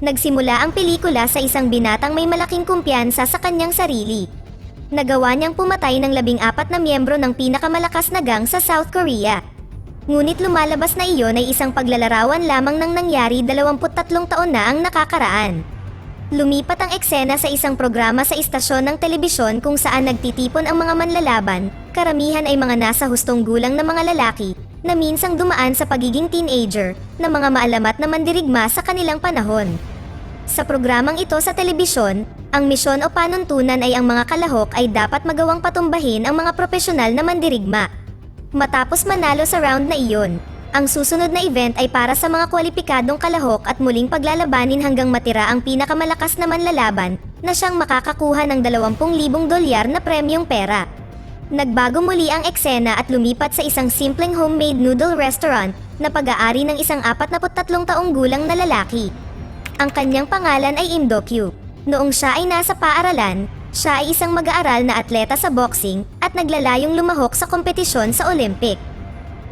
Nagsimula ang pelikula sa isang binatang may malaking kumpiyansa sa kanyang sarili. Nagawa niyang pumatay ng 14 na miyembro ng pinakamalakas na gang sa South Korea. Ngunit lumalabas na iyon ay isang paglalarawan lamang ng nangyari 23 taon na ang nakakaraan. Lumipat ang eksena sa isang programa sa istasyon ng telebisyon kung saan nagtitipon ang mga manlalaban, karamihan ay mga nasa hustong gulang na mga lalaki, na minsang dumaan sa pagiging teenager, na mga maalamat na mandirigma sa kanilang panahon. Sa programang ito sa telebisyon, ang misyon o panuntunan ay ang mga kalahok ay dapat magawang patumbahin ang mga profesional na mandirigma. Matapos manalo sa round na iyon, ang susunod na event ay para sa mga kwalipikadong kalahok at muling paglalabanin hanggang matira ang pinakamalakas na manlalaban na siyang makakakuha ng $20,000 na premyong pera. Nagbago muli ang eksena at lumipat sa isang simpleng homemade noodle restaurant na pag-aari ng isang 43 taong gulang na lalaki. Ang kanyang pangalan ay Im Do-kyu. Noong siya ay nasa paaralan, siya ay isang mag-aaral na atleta sa boxing at naglalayong lumahok sa kompetisyon sa Olympic.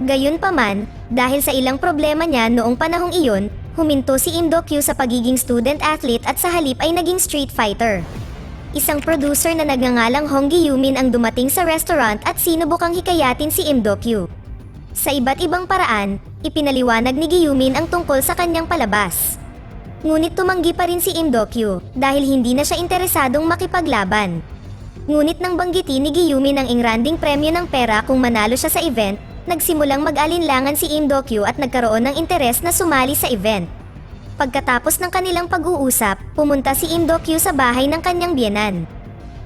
Gayunpaman, dahil sa ilang problema niya noong panahong iyon, huminto si Im Do-kyu sa pagiging student athlete at sa halip ay naging street fighter. Isang producer na nagngangalang Hong Gi-yumin ang dumating sa restaurant at sinubukang hikayatin si Im Do-kyu. Sa iba't ibang paraan, ipinaliwanag ni Gi-yumin ang tungkol sa kanyang palabas. Ngunit tumanggi pa rin si Im Do-kyu dahil hindi na siya interesadong makipaglaban. Ngunit nang banggitin ni Gi-yumin ang ingranding premyo ng pera kung manalo siya sa event, nagsimulang mag-alinlangan si Im Do-kyu at nagkaroon ng interes na sumali sa event. Pagkatapos ng kanilang pag-uusap, pumunta si Im Do-kyu sa bahay ng kanyang biyenan.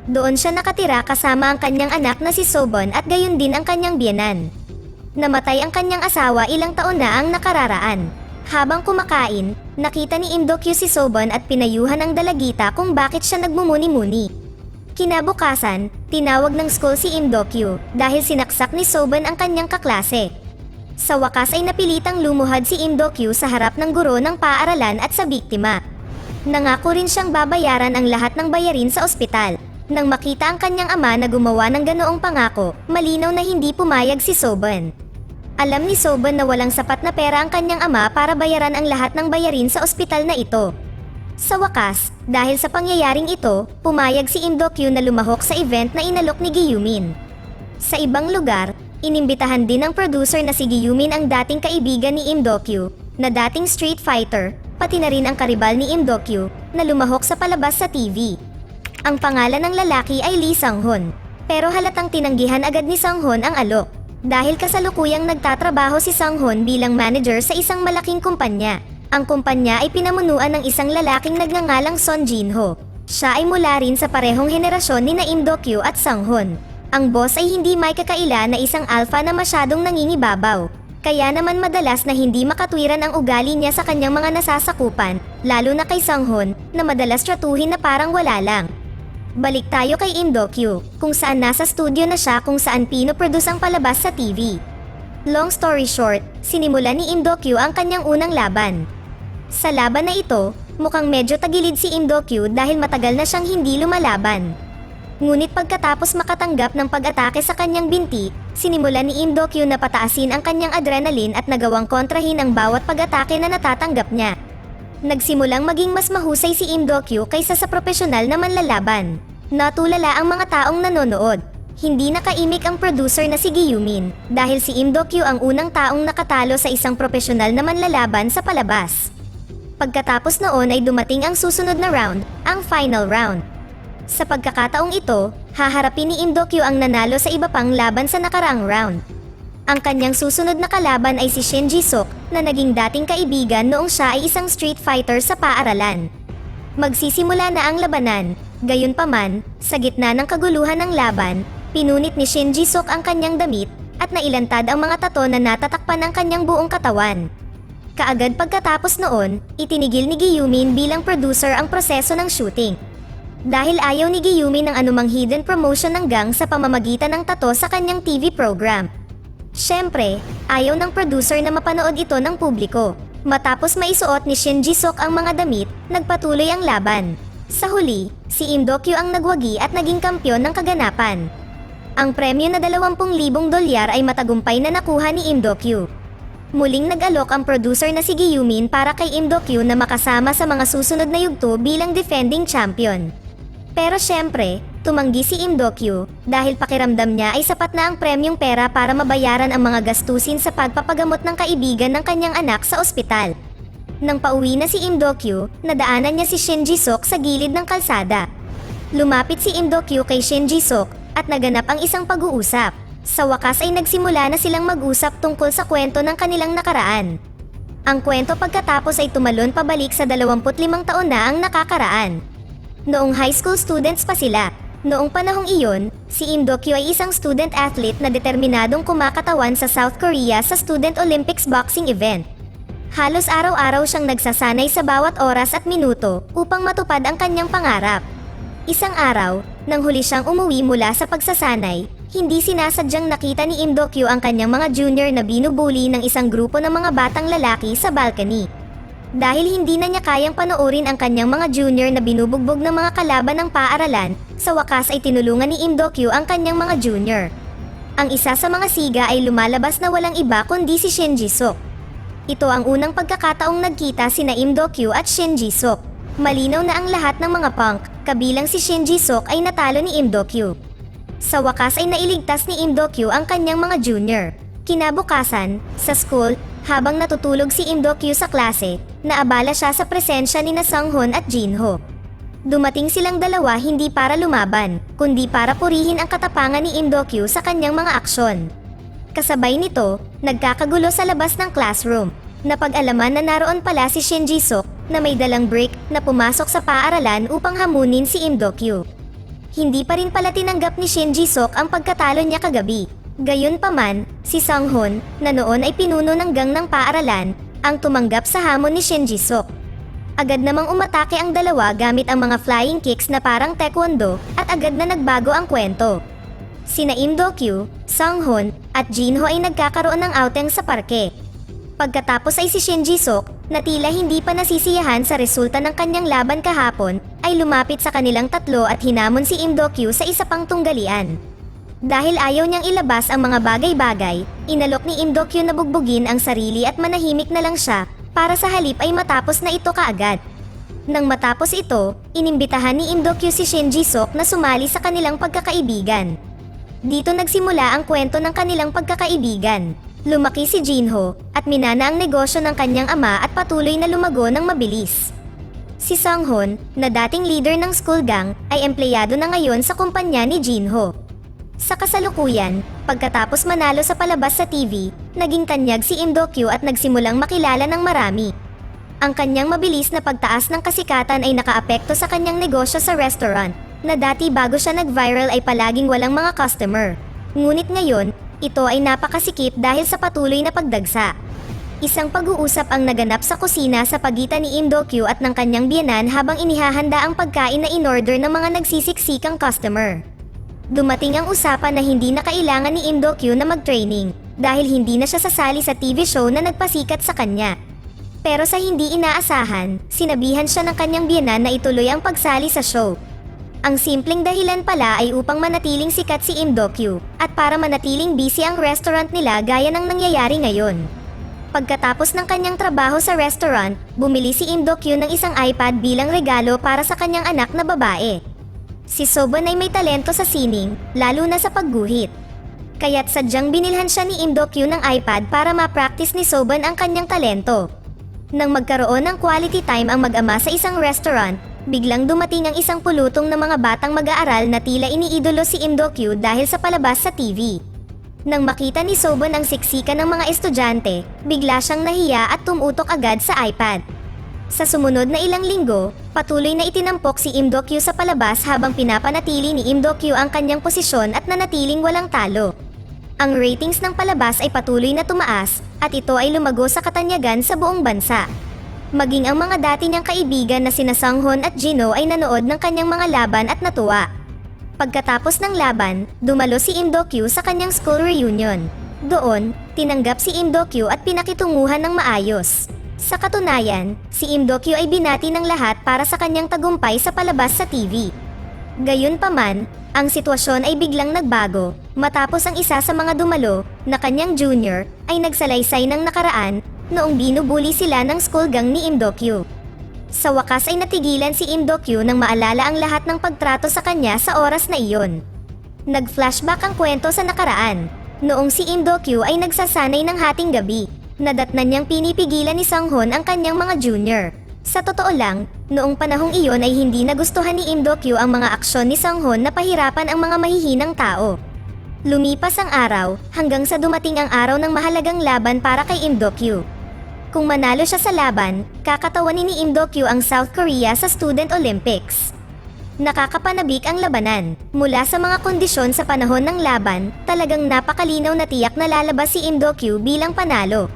Doon siya nakatira kasama ang kanyang anak na si Sobon at gayon din ang kanyang biyenan. Namatay ang kanyang asawa ilang taon na ang nakararaan. Habang kumakain, nakita ni Im Do-kyu si Sobon at pinayuhan ang dalagita kung bakit siya nagmumuni-muni. Kinabukasan, tinawag ng school si Im Do-kyu dahil sinaksak ni Sobon ang kanyang kaklase. Sa wakas ay napilitang lumuhad si Im Do-kyu sa harap ng guro ng paaralan at sa biktima. Nangako rin siyang babayaran ang lahat ng bayarin sa ospital. Nang makita ang kanyang ama na gumawa ng ganoong pangako, malinaw na hindi pumayag si Sobon. Alam ni Sobon na walang sapat na pera ang kanyang ama para bayaran ang lahat ng bayarin sa ospital na ito. Sa wakas, dahil sa pangyayaring ito, pumayag si Im Do-kyu na lumahok sa event na inalok ni Gi-yumin. Sa ibang lugar, inimbitahan din ng producer na si Gi-yumin ang dating kaibigan ni Im Do-kyu, na dating street fighter, pati na rin ang karibal ni Im Do-kyu, na lumahok sa palabas sa TV. Ang pangalan ng lalaki ay Lee Sang-hun, pero halatang tinanggihan agad ni Sang-hun ang alok. Dahil kasalukuyang nagtatrabaho si Sang-hun bilang manager sa isang malaking kumpanya. Ang kumpanya ay pinamunuan ng isang lalaking nagngangalang Son Jin-ho. Siya ay mula rin sa parehong henerasyon ni na Im Do-kyu at Sang-hun. Ang boss ay hindi may kakaila na isang alpha na masyadong nangingibabaw. Kaya naman madalas na hindi makatwiran ang ugali niya sa kanyang mga nasasakupan, lalo na kay Sang-hun, na madalas tratuhin na parang wala lang. Balik tayo kay Im Do-kyu, kung saan nasa studio na siya kung saan pinoproduce ang palabas sa TV. Long story short, sinimula ni Im Do-kyu ang kanyang unang laban. Sa laban na ito, mukhang medyo tagilid si Im Do-kyu dahil matagal na siyang hindi lumalaban. Ngunit pagkatapos makatanggap ng pag-atake sa kanyang binti, sinimula ni Im Do-kyu na pataasin ang kanyang adrenaline at nagawang kontrahin ang bawat pag-atake na natatanggap niya. Nagsimulang maging mas mahusay si Im Do-kyu kaysa sa profesional na manlalaban. Natulala ang mga taong nanonood. Hindi nakaimik ang producer na si Gi-yumin dahil si Im Do-kyu ang unang taong nakatalo sa isang profesional na manlalaban sa palabas. Pagkatapos noon ay dumating ang susunod na round, ang final round. Sa pagkakataong ito, haharapin ni Im Do-kyu ang nanalo sa iba pang laban sa nakaraang round. Ang kanyang susunod na kalaban ay si Shin Ji-suk na naging dating kaibigan noong siya ay isang street fighter sa paaralan. Magsisimula na ang labanan, gayunpaman, sa gitna ng kaguluhan ng laban, pinunit ni Shin Ji-suk ang kanyang damit at nailantad ang mga tato na natatakpan ng kanyang buong katawan. Kaagad pagkatapos noon, itinigil ni Gi-yumin bilang producer ang proseso ng shooting. Dahil ayaw ni Gi-yumin ng anumang hidden promotion ng gang sa pamamagitan ng tato sa kanyang TV program. Siyempre, ayaw ng producer na mapanood ito ng publiko. Matapos maisuot ni Shin Ji-suk ang mga damit, nagpatuloy ang laban. Sa huli, si Im Do-kyu ang nagwagi at naging kampyon ng kaganapan. Ang premyo na $20,000 ay matagumpay na nakuha ni Im Do-kyu. Muling nag-alok ang producer na si Gyumin para kay Im Do-kyu na makasama sa mga susunod na yugto bilang defending champion. Pero syempre, tumanggi si Im Do-kyu dahil pakiramdam niya ay sapat na ang premyong pera para mabayaran ang mga gastusin sa pagpapagamot ng kaibigan ng kanyang anak sa ospital. Nang pauwi na si Im Do-kyu, nadaanan niya si Shin Ji-sok sa gilid ng kalsada. Lumapit si Im Do-kyu kay Shin Ji-sok at naganap ang isang pag-uusap. Sa wakas ay nagsimula na silang mag-usap tungkol sa kwento ng kanilang nakaraan. Ang kwento pagkatapos ay tumalon pabalik sa 25 taon na ang nakakaraan. Noong high school students pa sila. Noong panahong iyon, si Im Do-kyu ay isang student athlete na determinadong kumakatawan sa South Korea sa Student Olympics boxing event. Halos araw-araw siyang nagsasanay sa bawat oras at minuto upang matupad ang kanyang pangarap. Isang araw, nang huli siyang umuwi mula sa pagsasanay, hindi sinasadyang nakita ni Im Do-kyu ang kanyang mga junior na binubuli ng isang grupo ng mga batang lalaki sa balcony. Dahil hindi na niya kayang panoorin ang kanyang mga junior na binubugbog ng mga kalaban ng paaralan, sa wakas ay tinulungan ni Im Do-kyu ang kanyang mga junior. Ang isa sa mga siga ay lumalabas na walang iba kundi si Shin Ji-sok. Ito ang unang pagkakataong nagkita sina Im Do-kyu at Shin Ji-sok. Malinaw na ang lahat ng mga punk, kabilang si Shin Ji-sok ay natalo ni Im Do-kyu. Sa wakas ay nailigtas ni Im Do-kyu ang kanyang mga junior. Kinabukasan, sa school, habang natutulog si Im Do-kyu sa klase, naabala siya sa presensya ni na Sung-hoon at Jin-ho. Dumating silang dalawa hindi para lumaban, kundi para purihin ang katapangan ni Im Do-kyu sa kanyang mga aksyon. Kasabay nito, nagkakagulo sa labas ng classroom. Napag-alaman na naroon pala si Shin Ji-sok na may dalang brick na pumasok sa paaralan upang hamunin si Im Do-kyu. Hindi pa rin pala tinanggap ni Shin Ji-sok ang pagkatalo niya kagabi. Gayunpaman, si Sung-hoon, na noon ay pinuno ng gang ng paaralan, ang tumanggap sa hamon ni Shin Ji-sok. Agad namang umatake ang dalawa gamit ang mga flying kicks na parang taekwondo at agad na nagbago ang kwento. Sina Im Do-kyu, Sung-hoon, at Jin-ho ay nagkakaroon ng outing sa parke. Pagkatapos ay si Shin Ji-sok, na tila hindi pa nasisiyahan sa resulta ng kanyang laban kahapon, ay lumapit sa kanilang tatlo at hinamon si Im Do-kyu sa isa pang tunggalian. Dahil ayaw niyang ilabas ang mga bagay-bagay, inalok ni Im Do-kyu na bugbugin ang sarili at manahimik na lang siya, para sa halip ay matapos na ito kaagad. Nang matapos ito, inimbitahan ni Im Do-kyu si Shin Ji-sok na sumali sa kanilang pagkakaibigan. Dito nagsimula ang kwento ng kanilang pagkakaibigan. Lumaki si Jin-ho at minana ang negosyo ng kanyang ama at patuloy na lumago ng mabilis. Si Sung-hoon, na dating leader ng school gang, ay empleyado na ngayon sa kumpanya ni Jin-ho. Sa kasalukuyan, pagkatapos manalo sa palabas sa TV, naging tanyag si Im Do-kyu at nagsimulang makilala ng marami. Ang kanyang mabilis na pagtaas ng kasikatan ay nakaapekto sa kanyang negosyo sa restaurant, na dati bago siya nag-viral ay palaging walang mga customer. Ngunit ngayon, ito ay napakasikip dahil sa patuloy na pagdagsa. Isang pag-uusap ang naganap sa kusina sa pagitan ni Im Do-kyu at ng kanyang biyenan habang inihahanda ang pagkain na in-order ng mga nagsisiksikang customer. Dumating ang usapan na hindi na kailangan ni Im Do-kyu na mag-training dahil hindi na siya sasali sa TV show na nagpasikat sa kanya. Pero sa hindi inaasahan, sinabihan siya ng kanyang biyenan na ituloy ang pagsali sa show. Ang simpleng dahilan pala ay upang manatiling sikat si Im Do-kyu at para manatiling busy ang restaurant nila gaya ng nangyayari ngayon. Pagkatapos ng kanyang trabaho sa restaurant, bumili si Im Do-kyu ng isang iPad bilang regalo para sa kanyang anak na babae. Si Soban ay may talento sa sining, lalo na sa pagguhit. Kaya't sadyang binilhan siya ni Im Do-kyu ng iPad para ma-practice ni Soban ang kanyang talento. Nang magkaroon ng quality time ang mag-ama sa isang restaurant, biglang dumating ang isang pulutong ng mga batang mag-aaral na tila iniidolo si Im Do-kyu dahil sa palabas sa TV. Nang makita ni Soban ang siksikan ng mga estudyante, bigla siyang nahiya at tumutok agad sa iPad. Sa sumunod na ilang linggo, patuloy na itinampok si Im Do-kyu sa palabas habang pinapanatili ni Im Do-kyu ang kanyang posisyon at nanatiling walang talo. Ang ratings ng palabas ay patuloy na tumaas at ito ay lumago sa katanyagan sa buong bansa. Maging ang mga dati niyang kaibigan na sina Sung-hoon at Jin-ho ay nanood ng kanyang mga laban at natuwa. Pagkatapos ng laban, dumalo si Im Do-kyu sa kanyang school reunion. Doon, tinanggap si Im Do-kyu at pinakitunguhan ng maayos. Sa katunayan, si Im Do-kyu ay binati ng lahat para sa kanyang tagumpay sa palabas sa TV. Gayunpaman, ang sitwasyon ay biglang nagbago Matapos ang isa sa mga dumalo, na kanyang junior, ay nagsalaysay ng nakaraan, noong binubuli sila ng school gang ni Im Do-kyu. Sa wakas ay natigilan si Im Do-kyu nang maalala ang lahat ng pagtrato sa kanya sa oras na iyon. Nag-flashback ang kwento sa nakaraan. Noong si Im Do-kyu ay nagsasanay ng hating gabi, nadatnan niyang pinipigilan ni Sang-hoon ang kanyang mga junior. Sa totoo lang, noong panahong iyon ay hindi nagustuhan ni Im Do-kyu ang mga aksyon ni Sang-hoon na pahirapan ang mga mahihinang tao. Lumipas ang araw, hanggang sa dumating ang araw ng mahalagang laban para kay Im Do-kyu. Kung manalo siya sa laban, kakatawanin ni Im Do-kyu ang South Korea sa Student Olympics. Nakakapanabik ang labanan. Mula sa mga kondisyon sa panahon ng laban, talagang napakalinaw na tiyak na lalabas si Im Do-kyu bilang panalo.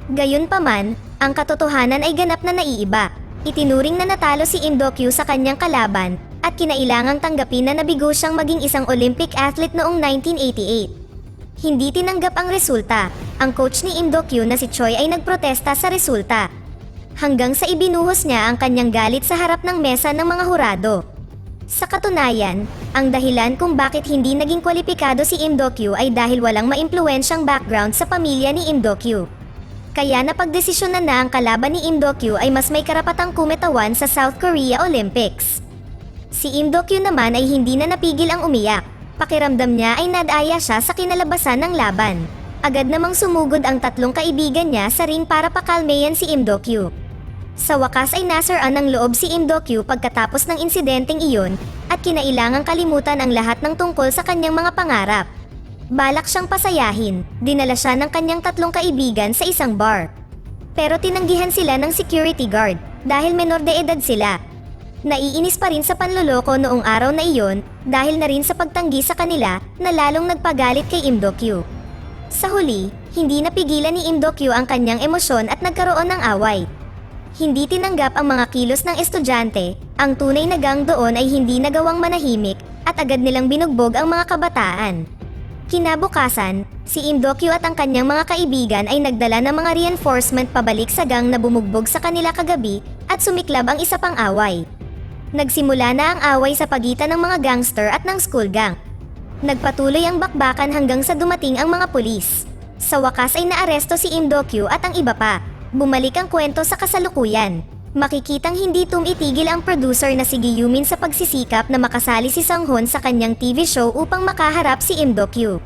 Gayunpaman, ang katotohanan ay ganap na naiiba. Itinuring na natalo si Im Do-kyu sa kanyang kalaban, at kinailangang tanggapin na nabigo siyang maging isang Olympic athlete noong 1988. Hindi tinanggap ang resulta. Ang coach ni Im Do-kyu na si Choi ay nagprotesta sa resulta. Hanggang sa ibinuhos niya ang kanyang galit sa harap ng mesa ng mga hurado. Sa katunayan, ang dahilan kung bakit hindi naging kwalipikado si Im Do-kyu ay dahil walang maimpluwensyang background sa pamilya ni Im Do-kyu. Kaya napagdesisyonan na ang kalaban ni Im Do-kyu ay mas may karapatang kumitawan sa South Korea Olympics. Si Im Do-kyu naman ay hindi na napigil ang umiyak. Pakiramdam niya ay nadaya siya sa kinalabasan ng laban. Agad namang sumugod ang tatlong kaibigan niya sa ring para pakalmeyan si Im Do-kyu. Sa wakas ay nasiraan ng loob si Im Do-kyu pagkatapos ng insidenteng iyon, at kinailangang kalimutan ang lahat ng tungkol sa kanyang mga pangarap. Balak siyang pasayahin, dinala siya ng kanyang tatlong kaibigan sa isang bar. Pero tinanggihan sila ng security guard, dahil menor de edad sila. Naiinis pa rin sa panloloko noong araw na iyon, dahil na rin sa pagtanggi sa kanila, na lalong nagpagalit kay Im Do-kyu. Sa huli, hindi napigilan ni Im Do-kyu ang kanyang emosyon at nagkaroon ng away. Hindi tinanggap ang mga kilos ng estudyante, ang tunay na gang doon ay hindi nagawang manahimik, at agad nilang binugbog ang mga kabataan. Kinabukasan, si Im Do-kyu at ang kanyang mga kaibigan ay nagdala ng mga reinforcement pabalik sa gang na bumugbog sa kanila kagabi, at sumiklab ang isa pang away. Nagsimula na ang away sa pagitan ng mga gangster at ng school gang. Nagpatuloy ang bakbakan hanggang sa dumating ang mga pulis. Sa wakas ay naaresto si Im Do-kyu at ang iba pa. Bumalik ang kwento sa kasalukuyan. Makikitang hindi tumitigil ang producer na si Gi-yumin sa pagsisikap na makasali si Sang-hoon sa kanyang TV show upang makaharap si Im Do-kyu.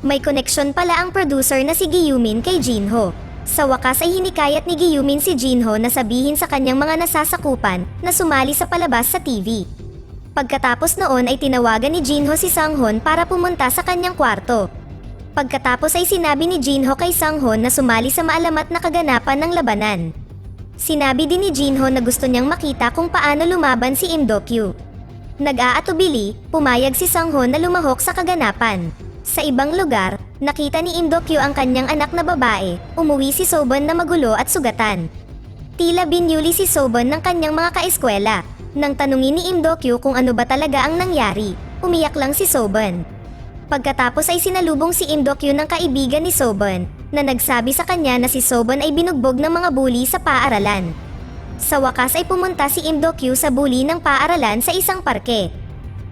May koneksyon pala ang producer na si Gi-yumin kay Jinho. Sa wakas ay hinikayat ni Gi-yumin si Jinho na sabihin sa kanyang mga nasasakupan na sumali sa palabas sa TV. Pagkatapos noon ay tinawagan ni Jinho si Sang-hoon para pumunta sa kanyang kwarto. Pagkatapos ay sinabi ni Jinho kay Sang-hoon na sumali sa maalamat na kaganapan ng labanan. Sinabi din ni Jinho na gusto niyang makita kung paano lumaban si Im Do-kyu. Nag-aatubili, pumayag si Sang-hoon na lumahok sa kaganapan. Sa ibang lugar, nakita ni Im Do-kyu ang kanyang anak na babae, umuwi si So-bon na magulo at sugatan. Tila binyuli si So-bon ng kanyang mga kaeskwela. Nang tanungin ni Im Do-kyu kung ano ba talaga ang nangyari, umiyak lang si So-bon. Pagkatapos ay sinalubong si Im Do-kyu ng kaibigan ni So-bon, na nagsabi sa kanya na si So-bon ay binugbog ng mga bully sa paaralan. Sa wakas ay pumunta si Im Do-kyu sa bully ng paaralan sa isang parke.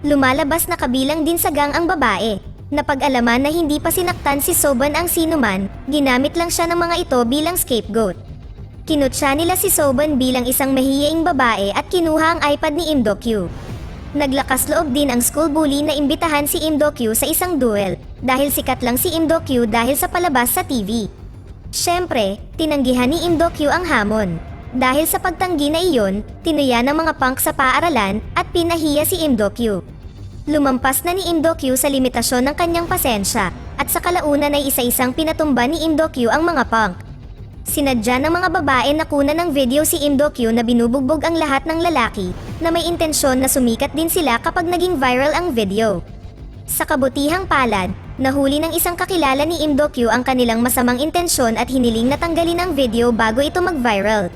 Lumalabas na kabilang din sa gang ang babae. Napag-alaman na hindi pa sinaktan si So-bon ang sinuman, ginamit lang siya ng mga ito bilang scapegoat. Kinutya nila si So-bon bilang isang mahiyaing babae at kinuha ang iPad ni Im Do-kyu. Naglakas loob din ang school bully na imbitahan si Im Do-kyu sa isang duel, dahil sikat lang si Im Do-kyu dahil sa palabas sa TV. Siyempre, tinanggihan ni Im Do-kyu ang hamon. Dahil sa pagtanggi na iyon, tinuya ng mga punk sa paaralan at pinahiya si Im Do-kyu. Lumampas na ni Im Do-kyu sa limitasyon ng kanyang pasensya, at sa kalaunan ay isa-isang pinatumba ni Im Do-kyu ang mga punk. Sinadya ng mga babae na kunan ng video si Im Do-kyu na binubugbog ang lahat ng lalaki, na may intensyon na sumikat din sila kapag naging viral ang video. Sa kabutihang palad, nahuli ng isang kakilala ni Im Do-kyu ang kanilang masamang intensyon at hiniling na tanggalin ang video bago ito mag-viral.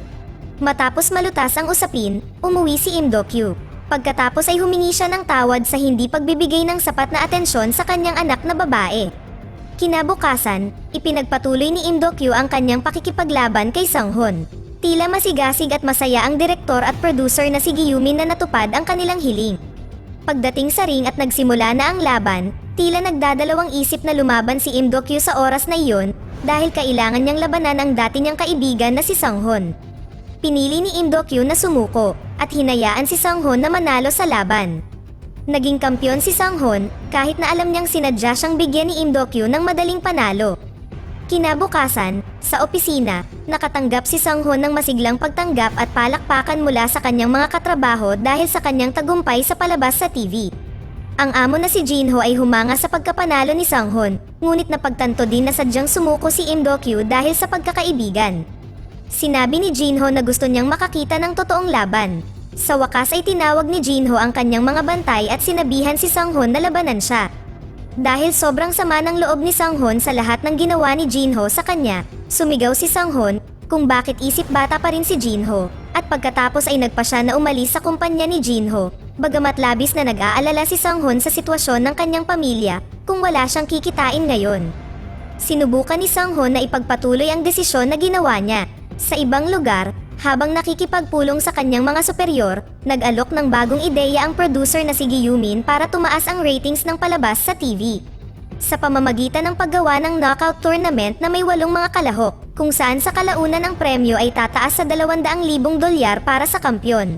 Matapos malutas ang usapin, umuwi si Im Do-kyu. Pagkatapos ay humingi siya ng tawad sa hindi pagbibigay ng sapat na atensyon sa kanyang anak na babae. Kinabukasan, ipinagpatuloy ni Im Do-kyu ang kanyang pakikipaglaban kay Sang-hoon. Tila masigasig at masaya ang direktor at producer na si Gi-yumin na natupad ang kanilang hiling. Pagdating sa ring at nagsimula na ang laban, Tila nagdadalawang isip na lumaban si Im Do-kyu sa oras na iyon dahil kailangan niyang labanan ang dati niyang kaibigan na si Sang-hun. Pinili ni Im Do-kyu na sumuko at hinayaan si Sang-hun na manalo sa laban. Naging kampyon si Sang-hun kahit na alam niyang sinadya siyang bigyan ni Im Do-kyu ng madaling panalo. Kinabukasan, sa opisina, nakatanggap si Sang-hun ng masiglang pagtanggap at palakpakan mula sa kanyang mga katrabaho dahil sa kanyang tagumpay sa palabas sa TV. Ang amo na si Jinho ay humanga sa pagkapanalo ni Sang-hun, ngunit napagtanto din na sadyang sumuko si Im Do-kyu dahil sa pagkakaibigan. Sinabi ni Jinho na gusto niyang makakita ng totoong laban. Sa wakas ay tinawag ni Jinho ang kanyang mga bantay at sinabihan si Sang-hun na labanan siya. Dahil sobrang sama ng loob ni Sang-hun sa lahat ng ginawa ni Jinho sa kanya, sumigaw si Sang-hun kung bakit isip bata pa rin si Jinho, at pagkatapos ay nagpa siya na umalis sa kumpanya ni Jinho. Bagamat labis na nag-aalala si Sang-hun sa sitwasyon ng kanyang pamilya kung wala siyang kikitain ngayon. Sinubukan ni Sang-hun na ipagpatuloy ang desisyon na ginawa niya. Sa ibang lugar, habang nakikipagpulong sa kanyang mga superior, nag-alok ng bagong ideya ang producer na si Gyumin para tumaas ang ratings ng palabas sa TV. Sa pamamagitan ng paggawa ng knockout tournament na may 8 mga kalahok, kung saan sa kalaunan ang premyo ay tataas sa 200,000 dolyar para sa kampyon.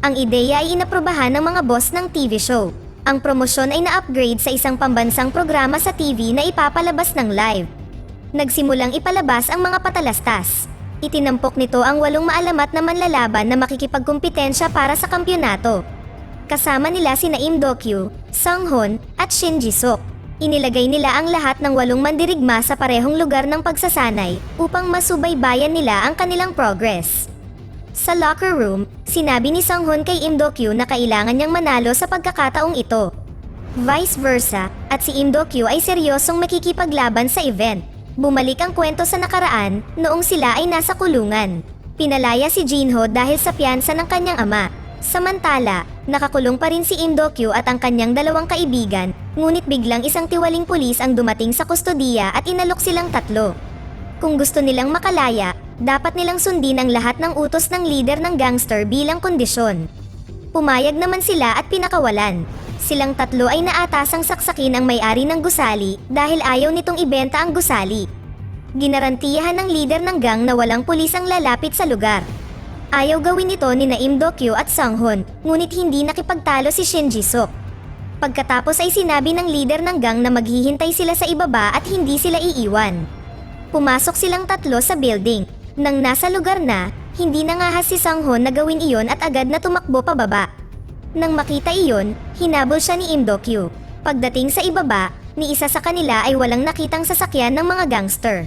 Ang ideya ay inaprobahan ng mga boss ng TV show. Ang promosyon ay na-upgrade sa isang pambansang programa sa TV na ipapalabas ng live. Nagsimulang ipalabas ang mga patalastas. Itinampok nito ang 8 maalamat na manlalaban na makikipagkumpetensya para sa kampyonato. Kasama nila sina Im Do-kyu, Sang-hun, at Shin Ji-suk. Inilagay nila ang lahat ng 8 mandirigma sa parehong lugar ng pagsasanay upang masubaybayan nila ang kanilang progress. Sa locker room, sinabi ni Sang-hun kay Im Do-kyu na kailangan niyang manalo sa pagkakataong ito. Vice versa, at si Im Do-kyu ay seryosong makikipaglaban sa event. Bumalik ang kwento sa nakaraan, noong sila ay nasa kulungan. Pinalaya si Jinho dahil sa piyansa ng kanyang ama. Samantala, nakakulong pa rin si Im Do-kyu at ang kanyang 2 kaibigan, ngunit biglang isang tiwaling pulis ang dumating sa kustodiya at inalok silang 3. Kung gusto nilang makalaya, dapat nilang sundin ang lahat ng utos ng leader ng gangster bilang kondisyon. Pumayag naman sila at pinakawalan. Silang 3 ay naatasang saksakin ang may-ari ng gusali dahil ayaw nitong ibenta ang gusali. Ginarantiyahan ng leader ng gang na walang pulis ang lalapit sa lugar. Ayaw gawin ito ni Im Do-kyu at Sang-hun, ngunit hindi nakipagtalo si Shin Ji-suk. Pagkatapos ay sinabi ng leader ng gang na maghihintay sila sa ibaba at hindi sila iiwan. Pumasok silang 3 sa building. Nang nasa lugar na, hindi nangahas si Sang-hun na gawin iyon at agad na tumakbo pababa. Nang makita iyon, hinabol siya ni Im Do-kyu. Pagdating sa ibaba, ni isa sa kanila ay walang nakitang sasakyan ng mga gangster.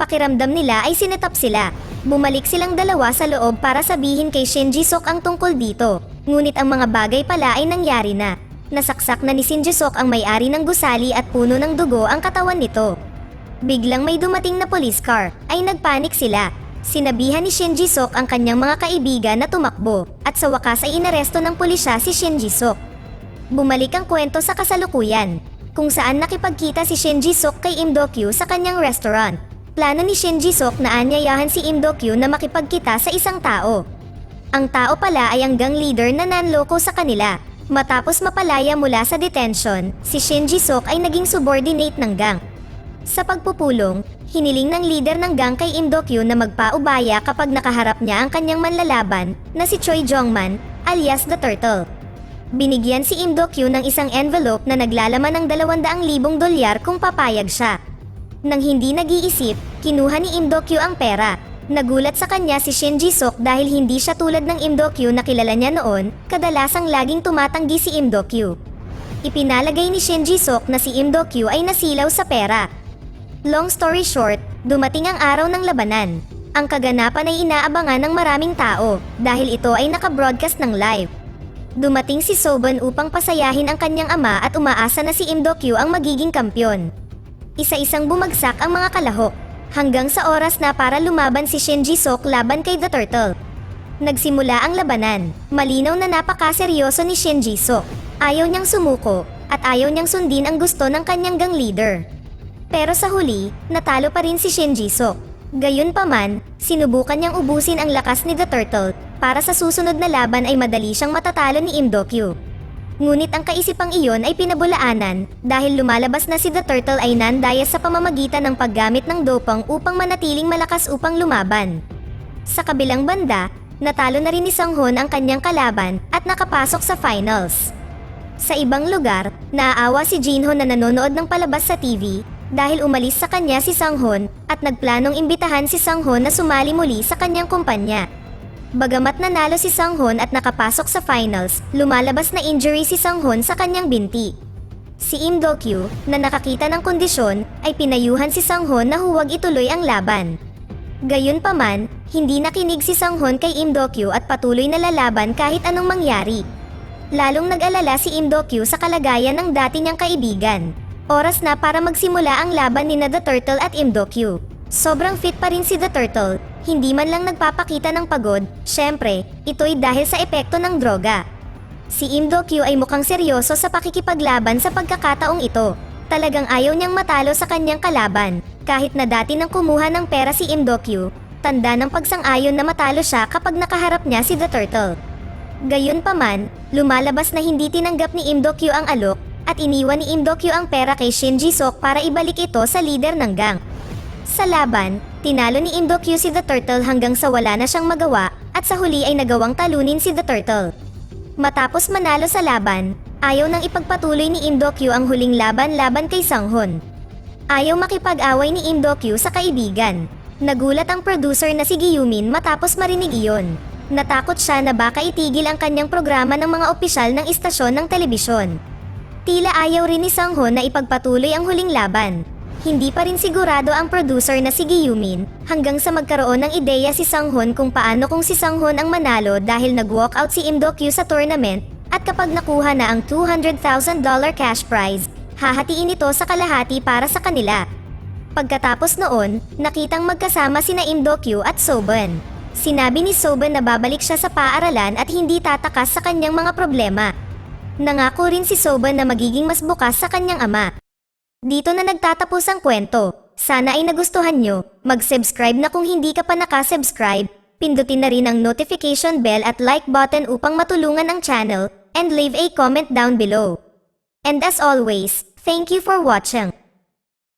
Pakiramdam nila ay sinetap sila. Bumalik silang 2 sa loob para sabihin kay Shin Ji-suk ang tungkol dito. Ngunit ang mga bagay pala ay nangyari na. Nasaksak na ni Shin Ji-suk ang may-ari ng gusali at puno ng dugo ang katawan nito. Biglang may dumating na police car, ay nagpanik sila. Sinabihan ni Shin Ji-suk ang kanyang mga kaibigan na tumakbo, at sa wakas ay inaresto ng pulisya si Shin Ji-suk. Bumalik ang kwento sa kasalukuyan, kung saan nakipagkita si Shin Ji-suk kay Im Do-kyu sa kanyang restaurant. Plano ni Shin Ji-suk na anyayahan si Im Do-kyu na makipagkita sa isang tao. Ang tao pala ay ang gang leader na nanloko sa kanila. Matapos mapalaya mula sa detention, si Shin Ji-suk ay naging subordinate ng gang. Sa pagpupulong, hiniling ng leader ng gang kay Im Do-kyu na magpaubaya kapag nakaharap niya ang kanyang manlalaban na si Choi Jongman, alias The Turtle. Binigyan si Im Do-kyu ng isang envelope na naglalaman ng 200,000 dolyar kung papayag siya. Nang hindi nag-iisip, kinuha ni Im Do-kyu ang pera. Nagulat sa kanya si Shin Ji-suk dahil hindi siya tulad ng Im Do-kyu na kilala niya noon, kadalasang laging tumatanggi si Im Do-kyu. Ipinalagay ni Shin Ji-suk na si Im Do-kyu ay nasilaw sa pera. Long story short, dumating ang araw ng labanan. Ang kaganapan ay inaabangan ng maraming tao dahil ito ay naka-broadcast ng live. Dumating si Sobon upang pasayahin ang kanyang ama at umaasa na si Im Do-kyu ang magiging kampyon. Isa-isang bumagsak ang mga kalahok, hanggang sa oras na para lumaban si Shin Ji-suk laban kay The Turtle. Nagsimula ang labanan. Malinaw na napakaseryoso ni Shin Ji-suk. Ayaw niyang sumuko, at ayaw niyang sundin ang gusto ng kanyang gang leader. Pero sa huli, natalo pa rin si Shin Ji-suk. Gayunpaman, sinubukan niyang ubusin ang lakas ni The Turtle para sa susunod na laban ay madali siyang matatalo ni Im Do-kyu. Ngunit ang kaisipang iyon ay pinabulaanan dahil lumalabas na si The Turtle ay nandaya sa pamamagitan ng paggamit ng dopang upang manatiling malakas upang lumaban. Sa kabilang banda, natalo na rin ni Sang-hoon ang kanyang kalaban at nakapasok sa finals. Sa ibang lugar, naaawa si Jinho na nanonood ng palabas sa TV dahil umalis sa kanya si Sang-hoon at nagplanong imbitahan si Sang-hoon na sumali muli sa kanyang kumpanya. Bagamat nanalo si Sang-hoon at nakapasok sa finals, lumalabas na injury si Sang-hoon sa kanyang binti. Si Im Do-kyu, na nakakita ng kondisyon, ay pinayuhan si Sang-hoon na huwag ituloy ang laban. Gayunpaman, hindi nakinig si Sang-hoon kay Im Do-kyu at patuloy na lalaban kahit anong mangyari. Lalong nag-alala si Im Do-kyu sa kalagayan ng dati niyang kaibigan. Oras na para magsimula ang laban ni The Turtle at Im Do-kyu. Sobrang fit pa rin si The Turtle, hindi man lang nagpapakita ng pagod, syempre, ito'y dahil sa epekto ng droga. Si Im Do-kyu ay mukhang seryoso sa pakikipaglaban sa pagkakataong ito. Talagang ayaw niyang matalo sa kanyang kalaban, kahit na dati nang kumuha ng pera si Im Do-kyu, tanda ng pagsang-ayon na matalo siya kapag nakaharap niya si The Turtle. Gayunpaman, lumalabas na hindi tinanggap ni Im Do-kyu ang alok, at iniwan ni Im Do-kyu ang pera kay Shin Ji-sok para ibalik ito sa leader ng gang. Sa laban, tinalo ni Im Do-kyu si The Turtle hanggang sa wala na siyang magawa at sa huli ay nagawang talunin si The Turtle. Matapos manalo sa laban, ayaw nang ipagpatuloy ni Im Do-kyu ang huling laban kay Sang-hoon. Ayaw makipag-away ni Im Do-kyu sa kaibigan. Nagulat ang producer na si Gyumin matapos marinig iyon. Natakot siya na baka itigil ang kanyang programa ng mga opisyal ng istasyon ng telebisyon. Tila ayaw rin ni Sang-hoon na ipagpatuloy ang huling laban. Hindi pa rin sigurado ang producer na si Gyumin hanggang sa magkaroon ng ideya si Sang-hoon kung paano kung si Sang-hoon ang manalo dahil nag-walkout si Im Do-kyu sa tournament at kapag nakuha na ang $200,000 cash prize, hahatiin ito sa kalahati para sa kanila. Pagkatapos noon, nakitang magkasama sina Im Do-kyu at Soben. Sinabi ni Soben na babalik siya sa paaralan at hindi tatakas sa kanyang mga problema. Nangako rin si Soben na magiging mas bukas sa kanyang ama. Dito na nagtatapos ang kwento. Sana ay nagustuhan nyo. Mag-subscribe na kung hindi ka pa nakasubscribe. Pindutin na rin ang notification bell at like button upang matulungan ang channel, and leave a comment down below. And as always, thank you for watching.